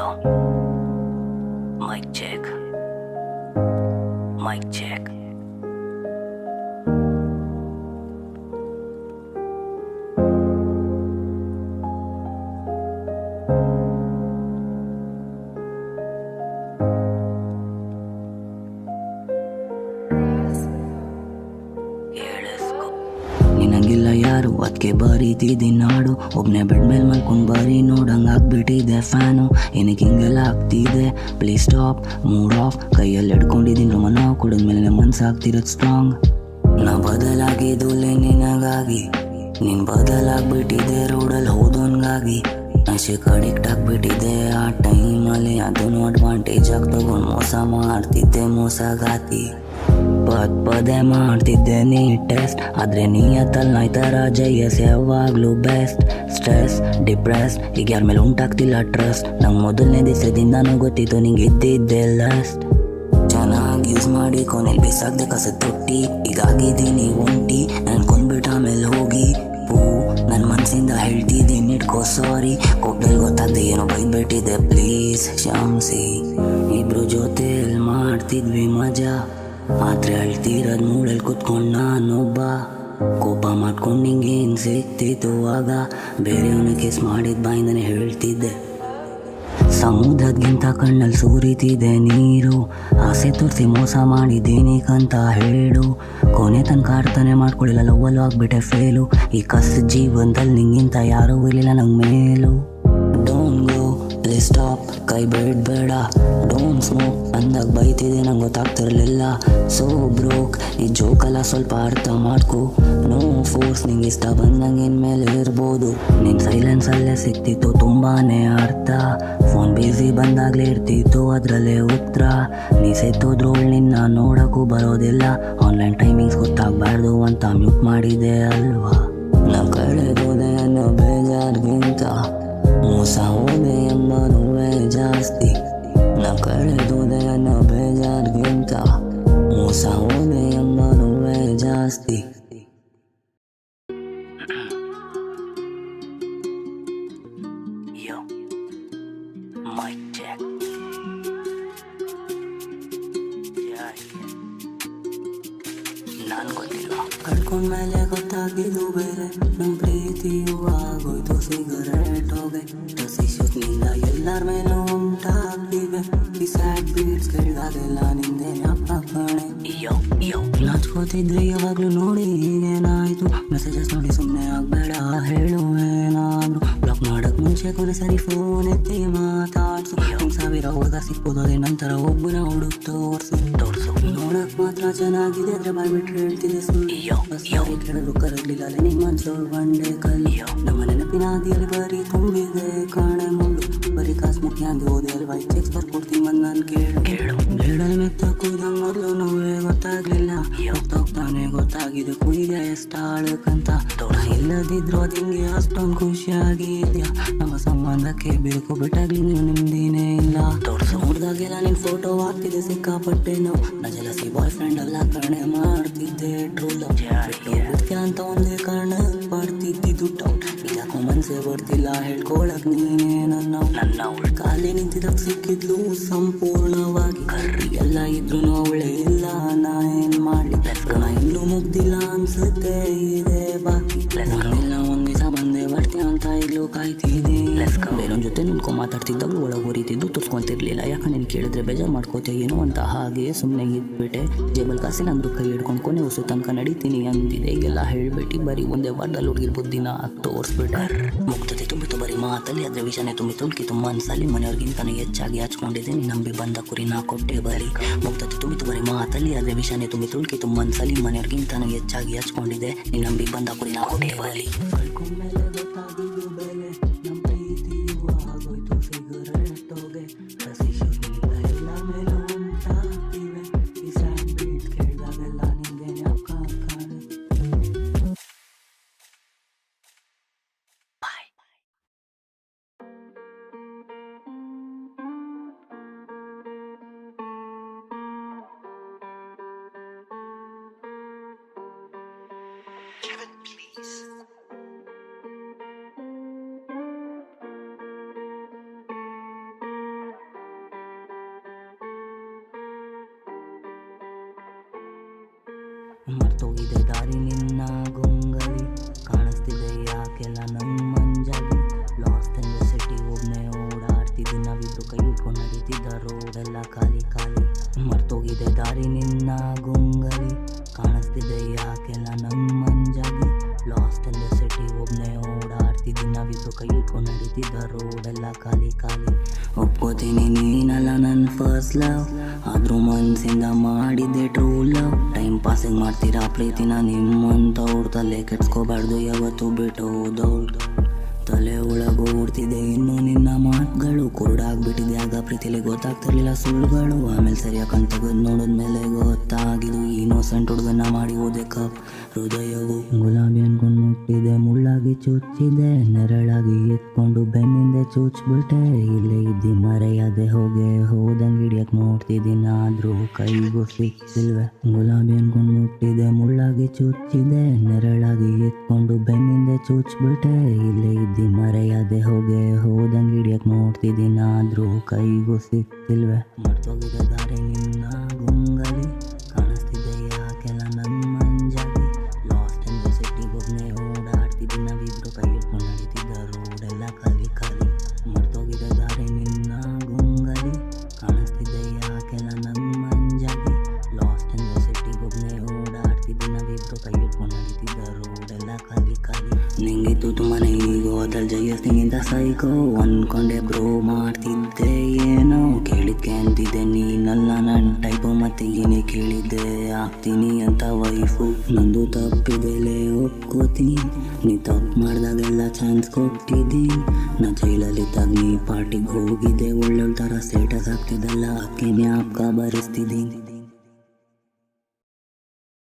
Yo, mic check, mic check. ನಿನಗಿಲ್ಲ ಯಾರು ಅದಕ್ಕೆ ಬರೀತಿದ್ದೀನಿ ಹಾಡು. ಒಬ್ನೇ ಬೆಡ್ ಮೇಲೆ ಮಲ್ಕೊಂಡು ಬರೀ ನೋಡಂಗೆ ಆಗ್ಬಿಟ್ಟಿದೆ ಫ್ಯಾನು. ಏನಕ್ಕೆ ಹಿಂಗೆಲ್ಲ ಆಗ್ತಿದೆ ಪ್ಲೀಸ್ ಸ್ಟಾಪ್, ಮೂಡ್ ಆಫ್. ಕೈಯಲ್ಲಿ ಹಿಡ್ಕೊಂಡಿದ್ದೀನಿ ರೋಮನ ಕುಡಿದ್ಮೇಲೆ ಮನ್ಸಾಗ್ತಿರೋದು ಸ್ಟ್ರಾಂಗ್. ನಾ ಬದಲಾಗಿದ್ದುಲೆ ನಿನಗಾಗಿ, ನೀನು ಬದಲಾಗ್ಬಿಟ್ಟಿದೆ ರೋಡಲ್ಲಿ ಹೋದೋನ್ಗಾಗಿ. ನಶೆಗೆ ಅಡಿಕ್ಟ್ ಆಗ್ಬಿಟ್ಟಿದೆ ಆ ಟೈಮಲ್ಲಿ, ಅದನ್ನು ಅಡ್ವಾಂಟೇಜ್ ಆಗಿ ತಗೊಂಡು ಮೋಸ ಮಾಡ್ತಿದ್ದೆ ಮೋಸಗಾತಿ. ಪದೇ ಮಾಡ್ತಿದ್ದೆ ನೀ ಟೆಸ್ಟ್, ಆದರೆ ನೀಯತ್ತಲ್ಲಿ ನಾಯ್ತರ ಜಯಸ್ ಯಾವಾಗಲೂ ಬೆಸ್ಟ್. ಸ್ಟ್ರೆಸ್ ಡಿಪ್ರೆಸ್ ಈಗ ಯಾರ ಮೇಲೆ ಉಂಟಾಗ್ತಿಲ್ಲ ಟ್ರಸ್ಟ್. ನಂಗೆ ಮೊದಲನೇ ದಿವಸದಿಂದನೂ ಗೊತ್ತಿತ್ತು ನಿಂಗೆ ಇದ್ದಿದ್ದೆ ಲಸ್ಟ್. ಚೆನ್ನಾಗಿ ಯೂಸ್ ಮಾಡಿ ಕೊನೆಯಲ್ಲಿ ಬಿಸಾಕ್ದೆ ಕಸದ ತೊಟ್ಟಿ. ಈಗಾಗಿದ್ದೀನಿ ಒಂಟಿ ನಾನು ಕೊಂದ್ಬಿಟ್ಟು ಆಮೇಲೆ ಹೋಗಿ ನನ್ನ ಮನಸ್ಸಿಂದ ಹೇಳ್ತಿದ್ದೀನಿ ಇಟ್ಕೋ ಸಾರಿ. ಕೋಪದಲ್ಲಿ ಗೊತ್ತಾಗ್ದೆ ಏನೋ ಬೈದ್ಬಿಟ್ಟಿದೆ ಪ್ಲೀಸ್ ಕ್ಷಮಿಸಿ. ಇಬ್ರು ಜೊತೆಯಲ್ಲಿ ಮಾಡ್ತಿದ್ವಿ ಮಜಾ, ಆದ್ರೆ ಅಳ್ತಿರೋದು ಮೂಳಲ್ಲಿ ಕುತ್ಕೊಂಡು ನಾನೊಬ್ಬ. ಕೋಪ ಮಾಡ್ಕೊಂಡು ನಿಂಗೇನು ಸಿಗ್ತಿತ್ತು ಆಗ, ಬೇರೆಯವನ ಕಿಸ್ ಮಾಡಿದ ಬಾಯಿಂದನೇ ಹೇಳ್ತಿದ್ದೆ. ಸಮುದ್ರದ್ಗಿಂತ ಕಣ್ಣಲ್ಲಿ ಸುರಿತಿದೆ ನೀರು, ಆಸೆ ತೋರಿಸಿ ಮೋಸ ಮಾಡಿದ್ದೇನಿಕಂತ ಹೇಳು. ಕೊನೆ ತನಕ ಅರ್ಥನೆ ಮಾಡ್ಕೊಳ್ಳಿಲ್ಲ, ಲವ್ವಲ್ಲೂ ಆಗ್ಬಿಟ್ಟೆ ಫೇಲು. ಈ ಕಸ ಜೀವನದಲ್ಲಿ ನಿಂಗಿಂತ ಯಾರೂ ಇರಲಿಲ್ಲ ನಂಗೆ ಮೇಲು. ಡೋಂಟ್ ಗೋ ಪ್ಲೀಸ್ ಸ್ಟಾಪ್, ಕೈ ಬೇಡ. ಡೋಂಟ್ ಸ್ಮೋಕ್ ಅಂದಾಗ ಬೈತಿದೆ ನಂಗೆ ಗೊತ್ತಾಗ್ತಿರ್ಲಿಲ್ಲ. ಸೋ ಬ್ರೋಕ್ ಈ ಜೋಕಲ್ಲ ಸ್ವಲ್ಪ ಅರ್ಥ ಮಾಡ್ಕೊ. ನೋ ಫೋರ್ಸ್ ನಿಂಗೆ ಇಷ್ಟ ಬಂದಂಗೆ ಇನ್ಮೇಲೆ ಇರ್ಬೋದು. ನಿನ್ನ ಸೈಲೆನ್ಸಲ್ಲೇ ಸಿಕ್ತಿತ್ತು ತುಂಬಾನೇ ಅರ್ಥ. ಫೋನ್ ಬಿಸಿ ಬಂದಾಗಲೇ ಇರ್ತಿತ್ತು ಅದರಲ್ಲೇ ಉತ್ತರ. ನೀ ಸೆತ್ತೋದ್ರೋಳು ನಿನ್ನ ನೋಡೋಕ್ಕೂ ಬರೋದಿಲ್ಲ. ಆನ್ಲೈನ್ ಟೈಮಿಂಗ್ಸ್ ಗೊತ್ತಾಗಬಾರ್ದು ಅಂತ ಮ್ಯೂಟ್ ಮಾಡಿದೆ ಅಲ್ವಾ. ನಾ ಕಳೆದೋದೆ ಅನ್ನೋ ಬೇಜಾರ್ಗಿಂತ ಮೋಸ ಹೋದೆ ಎಂಬ ನೋವೇ ಜಾಸ್ತಿ. ನಾ ಕಳೆದೋದೆ ಅನ್ನೋ ಬೇಜಾರ್ಗಿಂತ ಮೋಸ ಹೋದೆ ಎಂಬ ನೋವೇ ಜಾಸ್ತಿ. Yo, mic check. ನಾನು ಗೊತ್ತಿಲ್ಲ ಕಳ್ಕೊಂಡ್ಮೇಲೆ ಗೊತ್ತಾಗಿದ್ದು ಬೇರೆ. ನಮ್ಮ ಪ್ರೀತಿಯೂ ಆಗೋಯ್ತು ಸಿಗರೇಟ್ ಹೋಗೆ. ನಿಂದ ಎಲ್ಲರ ಮೇಲೂ ಉಂಟಾಗ್ತಿವೆ ಈ ಸ್ಯಾಡ್ ಬೀಟ್ಸ್ ಕೇಳಿದಾಗೆಲ್ಲ ನಿಂದೆ ಜ್ಞಾಪಕಣೆ. ನಾಚ್ಕೋತಿದ್ರೆ ಯಾವಾಗಲೂ ನೋಡಿ ಏನಾಯ್ತು. ಮೆಸೇಜಸ್ ನೋಡಿ ಸುಮ್ಮನೆ ಆಗಬೇಡ ಹೇಳು ಏನಾದ್ರು. ಬ್ಲಾಕ್ ಮಾಡೋಕ್ಕೆ ಮುಂಚೆ ಕೊನೆ ಸರಿ ಫೋನ್ ಎತ್ತಿ ಮಾತಾಡ್ಸು. 1,000 ಹುಡುಗ ಸಿಕ್ಬೋದು, ಅದೇ ನಂತರ ಒಬ್ಬನ ಹುಡುಕ್ ತೋರ್ಸು. ನೋಡಕ್ ಮಾತ್ರ ಚೆನ್ನಾಗಿದೆ ಆದ್ರೆ ಬಾಯ್ಬಿಟ್ರೆ ಹೇಳ್ತಿದೆ ಸುಳ್ಳು. ಕೇಳಲು ಕರಗ್ಲಿಲ್ಲ ನಿನ್ ಮನ್ಸು ಬಂಡೆ ಕಲ್ಲು. ನಮ್ಮ ನೆನಪಿನ ಹಾದಿಯಲ್ಲಿ ಬರೀ ತುಂಬಿದೆ ಕಾಣೆ ಮುಳ್ಳು. ಬರೀ ಕಾಸು ಮುಖ್ಯ ಅಂದು ಹೋದೆ ಅಲ್ವಾ, ಚೆಕ್ಸ್ ಬರ್ಕೊಡ್ತೀನಿ ಬಂದು ನಾನು ಕೇಳು. ಬೇಡಲ್ ಮೆತ್ತ ಕುಯ್ದಂಗೆ ಮೊದಲು ನೋವೇ ಗೊತ್ತಾಗ್ಲಿಲ್ಲ. ಹೋಗ್ತಾನೆ ಗೊತ್ತಾಗಿದೆ ಕುಯ್ದೆ ಎಷ್ಟಾಳಕ್ಕಂತ. ಇಲ್ಲದಿದ್ರು ಅದು ಹಿಂಗೆ ಅಷ್ಟೊಂದು ಖುಷಿಯಾಗಿದ್ಯಾ. ನಮ್ಮ ಸಂಬಂಧಕ್ಕೆ ಬಿರುಕು ಬಿಟ್ಟಾಗ್ಲಿ ನೀವು ನಿಮ್ದೇನೇ ಇಲ್ಲ. ನೋಡ್ದಾಗೆಲ್ಲ ನಿನ್ ಫೋಟೋ ಹಾಕ್ತಿದ್ದೆ ಸಿಕ್ಕಾಪಟ್ಟೆ ನಾವು. ನಾ ಜಲಸಿ ಬಾಯ್ ಫ್ರೆಂಡ್ ಎಲ್ಲ ಕರ್ಣೆ ಮಾಡ್ತಿದ್ದೆ ಟ್ರೂ ಲವ್. ಅಂತ ಒಂದೇ ಕಾರಣ ಮಾಡ್ತಿದ್ದಿದ್ದು ಡೌಟ್. ಯಾಕೋ ಮನ್ಸೇ ಬರ್ತಿಲ್ಲ ಹೇಳ್ಕೊಳಕ್ ನೀನೇ ನನ್ನ ಖಾಲಿ ನಿಂತಿದಾಗ ಸಿಕ್ಕಿದ್ಲು ಸಂಪೂರ್ಣವಾಗಿ. ಎಲ್ಲ ಇದ್ರು ಅವಳೇ ಇಲ್ಲ ನಾ ಏನ್ ಮಾಡ್ಲಿ. ಇನ್ನೂ ಮುಗ್ದಿಲ್ಲ ಅನ್ಸುತ್ತೆ ಇದೆ ಬಾಕಿ. ನಾನೆಲ್ಲ ಒಂದ್ ದಿವಸ ಬಂದೆ ಬರ್ತೀನಿ ಅಂತ ಈಗಲೂ ಕಾಯ್ತಿದ್ದೆ. ಬೇರೊಂದ್ ಜೊತೆ ನಿಂತ್ಕೊ ಮಾತಾಡ್ತಿದ್ದಾಗಲೂ ಒಳಗೆ ಉರಿತಿದ್ದು ತುರ್ಸ್ಕೊಂತಿರ್ಲಿಲ್ಲ. ಯಾಕೆ ನೀನು ಕೇಳಿದ್ರೆ ಬೇಜಾರು ಮಾಡ್ಕೋತೆ ಏನೋ ಅಂತ ಹಾಗೆ ಸುಮ್ಮನೆ ಇದ್ಬಿಟ್ಟೆ. ಜೇಬಲ್ ಕಾಸಿ ನಂದು ಕೈ ಹಿಡ್ಕೊಂಡು ಕೊನೆ ಉಸು ತನಕ ನಡೀತೀನಿ ಅಂದಿದೆ. ಈಗೆಲ್ಲ ಹೇಳ್ಬಿಟ್ಟು ಬರೀ ಒಂದೇ ವಾರದಲ್ಲಿ ಹುಡುಗಿರ್ ಬುದ್ಧಿನ ತೋರಿಸ್ಬಿಟ್ಟೆ. ಮುಗ್ಧತೆ ತುಂಬಿತು ಬರೀ ಮಾತಲ್ಲಿ, ಅದ್ರ ವಿಷಯನೇ ತುಂಬಿ ತುಳ್ಕಿತು ಮನಸ್ಸಲ್ಲಿ. ಮನೆಯವ್ರಿಗಿಂತನೂ ಹೆಚ್ಚಾಗಿ ಹಚ್ಕೊಂಡಿದ್ದೀನಿ ನಂಬಿ ಬಂದ ಕುರಿ ನಾ ಕೊಟ್ಟೆ ಬರೀ. ಮುಗ್ಧತೆ ತುಂಬಿತು ಬರೀ ಮಾತಲ್ಲಿ, ಅದ್ರ ವಿಷಯನೇ ತುಂಬಿ ತುಳ್ಕಿತು ಮನಸ್ಸಲ್ಲಿ. ಮನೆಯವ್ರಿಗಿಂತನೂ ಹೆಚ್ಚಾಗಿ ಹಚ್ಕೊಂಡಿದ್ದೆ ನೀನು ನಂಬಿ ಬಂದ ಕುರಿ ನಾ ಕೊಟ್ಟೆ ಬರೀ. ಕಳ್ಕೊಂಡ್ಮೇಲೆ ಗೊತ್ತಾಗಿದ್ದು ಬೆಲೆ, ನಮ್ಮ ಪ್ರೀತಿಯೂ ಆಗೋಯ್ತು ಸಿಗರೇಟ್ ಹೋಗೆ. ಎಲ್ಲ ಮೇಲೂ ಉಂಟಾಗ್ತಿವೆ ಈ ಸ್ಯಾಂಡ್ ಬೀಟ್ಸ್ ಕೇಳಿದಾಗೆಲ್ಲ ನಿಂಗೆ ಜ್ಞಾಪಕ. Kevin, please. ಮರ್ತೋಗಿದೆ ದಾರಿ ನಿನ್ನ ಗೊಂಗಲಿ, ಕಾಣಿಸ್ತಿದೆ ಯಾಕೆಲ್ಲ ನಂಗೆ ಮಂಜಾಗಿ. ಲಾಸ್ಟ್ ಇನ್ ದ ಸಿಟಿ ಒಬ್ಬನೇ ಓಡಾಡ್ತಿದ್ದೀನಿ, ನಾವಿಬ್ರು ಕೈ ಹಿಡ್ಕೊಂಡು ನಡೀತಿದ್ದ ರೋಡೆಲ್ಲ ಖಾಲಿ ಖಾಲಿ. ಮರ್ತೋಗಿದೆ ದಾರಿ ನಿನ್ನ ಗೊಂಗಲಿ, ಕಾಣಿಸ್ತಿದೆ ಯಾಕೆಲ್ಲ ನಂಗೆ ಮಂಜಾಗಿ. ಲಾಸ್ಟ್ ಇನ್ ದ ಸಿಟಿ ಒಬ್ಬನೇ ಓಡಾಡ್ತಿದ್ದೀನಿ, ನಾವಿಬ್ರು ಕೈ ಹಿಡ್ಕೊಂಡು ನಡೀತಿದ್ದ ರೋಡೆಲ್ಲ ಖಾಲಿ ಖಾಲಿ. ಒಪ್ಕೋತೀನಿ ನೀನಲ್ಲ ನನ್ನ ಫಸ್ಟ್ ಲವ್, ಆದರೂ ಮನಸ್ಸಿಂದ ಮಾಡಿದ್ದೆ ಟ್ರೂ ಲವ್. ಟೈಮ್ ಪಾಸಿಗೆ ಮಾಡ್ತೀರಾ ಪ್ರೀತಿನ ನಿಮ್ಮಂಥವ್ರು, ತಲೆ ಕೆಡ್ಸ್ಕೋಬಾರ್ದು ಯಾವತ್ತು ಬಿಟ್ಟು ಹೋದವ್ರು. ತಲೆ ಒಳಗೆ ಓಡ್ತಿದೆ ಇನ್ನು ನಿನ್ನ ಮಾತುಗಳು, ಕುರುಡಾಗ್ಬಿಟ್ಟಿದೆ ಆಗ ಪ್ರೀತಿಲಿ ಗೊತ್ತಾಗ್ತಿರ್ಲಿಲ್ಲ ಸುಳ್ಳುಗಳು. ಆಮೇಲೆ ಸರಿಯಾಗಿ ಕಣ್ ತೆಗೆದು ನೋಡಿದ್ಮೇಲೆ ಗೊತ್ತಾಗಿದ್ದು, ಇನ್ನೋಸೆಂಟ್ ಹುಡುಗನ ಮಾಡಿ ಹೋದೆ ಕಪ್ ಹೃದಯವು. ಗುಲಾಬಿ ಅನ್ಕೊಂಡು ಮುಟ್ಟಿದೆ ಮುಳ್ಳಾಗಿ ಚುಚ್ಚಿದೆ, ನೆರಳಾಗಿ ಎತ್ಕೊಂಡು ಬೆನ್ನಿಂದೆ ಚುಚ್ಬಿಟ್ಟೆ. ಇಲ್ಲೇ ಇದ್ದಿ ಮರೆಯದೆ ಹೋದಂಗೆ ಹಿಡಿಯಕ್ಕೆ ನೋಡ್ತಿದ್ದೀನಿ, ಆದರೂ ಕೈಗೂ ಸಿಕ್ಕಿಲ್ವೆ. ಗುಲಾಬಿ ಅನ್ಕೊಂಡು ಮುಟ್ಟಿದೆ ಮುಳ್ಳಾಗಿ ಚುಚ್ಚಿದೆ, ನೆರಳಾಗಿ ಎತ್ಕೊಂಡು ಬೆನ್ನಿಂದೆ ಚುಚ್ಬಿಟ್ಟೆ. ಇಲ್ಲೇ ಇದ್ದಿ ಮರೆಯದೆ ಹೋದಂಗೆ ಹಿಡಿಯಕ್ಕೆ ನೋಡ್ತಿದ್ದೀನಿ, ಆದರೂ ಕೈಗೂ ಸಿಕ್ತಿಲ್ವೆ. ಮರ್ತೋಗಿದೆ ದಾರಿ ನಿನ್ನ ಗುಂಗಲಿ, ಕಾಣಿಸ್ತಿದೆ ಯಾಕೆಲ್ಲ ನನ್ನ ಮಂಜಾಗಿ. ಲಾಸ್ಟ್ ಇನ್ ದ ಸಿಟಿಗೆ ಒಬ್ಬನೇ ಓಡಾಡ್ತಿದ್ದೀನಿ, ನಾವಿಬ್ರು ಕೈ ಹಿಡ್ಕೊಂಡು ನಡೀತಿದ್ದ ರೋಡೆಲ್ಲ ಖಾಲಿ ಖಾಲಿ. ಮರ್ತೋಗಿದೆ ದಾರಿ ನಿನ್ನ ಗುಂಗಲಿ, ಕಾಣಿಸ್ತಿದೆ ಯಾಕೆಲ್ಲ ನನ್ನ ಮಂಜಾಗಿ. ಲಾಸ್ಟ್ ಇನ್ ದ ಸಿಟಿಗೆ ಒಬ್ಬನೇ ಓಡಾಡ್ತಿದ್ದೀನಿ, ನಾವಿಬ್ರು ಕೈ ಹಿಡ್ಕೊಂಡು ನಡೀತಿದ್ದ ರೋಡೆಲ್ಲ ಖಾಲಿ ಖಾಲಿ. ನಿಂಗಿತ್ತು ತುಂಬಾನೇ ಈಗೋ ಅದ್ರಲ್ಲಿ ಜಯಿಸ್ತೀನಿಂದ ಸೈಕೋ, ಅನ್ಕೊಂಡೆ ಬ್ರೋ ಮಾಡ್ತಿದ್ದೆ ಏನೋ. ಕೇಳಿದ್ಕೆ ಅಂತಿದ್ದೆ ನೀನಲ್ಲ ನನ್ನ ಟೈಪು, ಮತ್ತೆ ಏನೇ ಕೇಳಿದ್ದೆ ಆಗ್ತೀನಿ ಅಂತ ವೈಫು. ನಂದು ತಪ್ಪಿದೆಲೆ ಒಪ್ಕೋತೀನಿ, ನೀ ತಪ್ಪು ಮಾಡಿದಾಗೆಲ್ಲ ಚಾನ್ಸ್ ಕೊಟ್ಟಿದ್ದೀನಿ. ನಾ ಜೈಲಲ್ಲಿದ್ದಾಗ ನೀ ಪಾರ್ಟಿಗೆ ಹೋಗಿದ್ದೆ, ಒಳ್ಳೊಳ್ಳೆ ಥರ ಸ್ಟೇಟಸ್ ಆಗ್ತಿದ್ದಲ್ಲ, ಅದಕ್ಕೆ ಜ್ಞಾಪಕ ಬರೆಸ್ತಿದ್ದೀನಿ.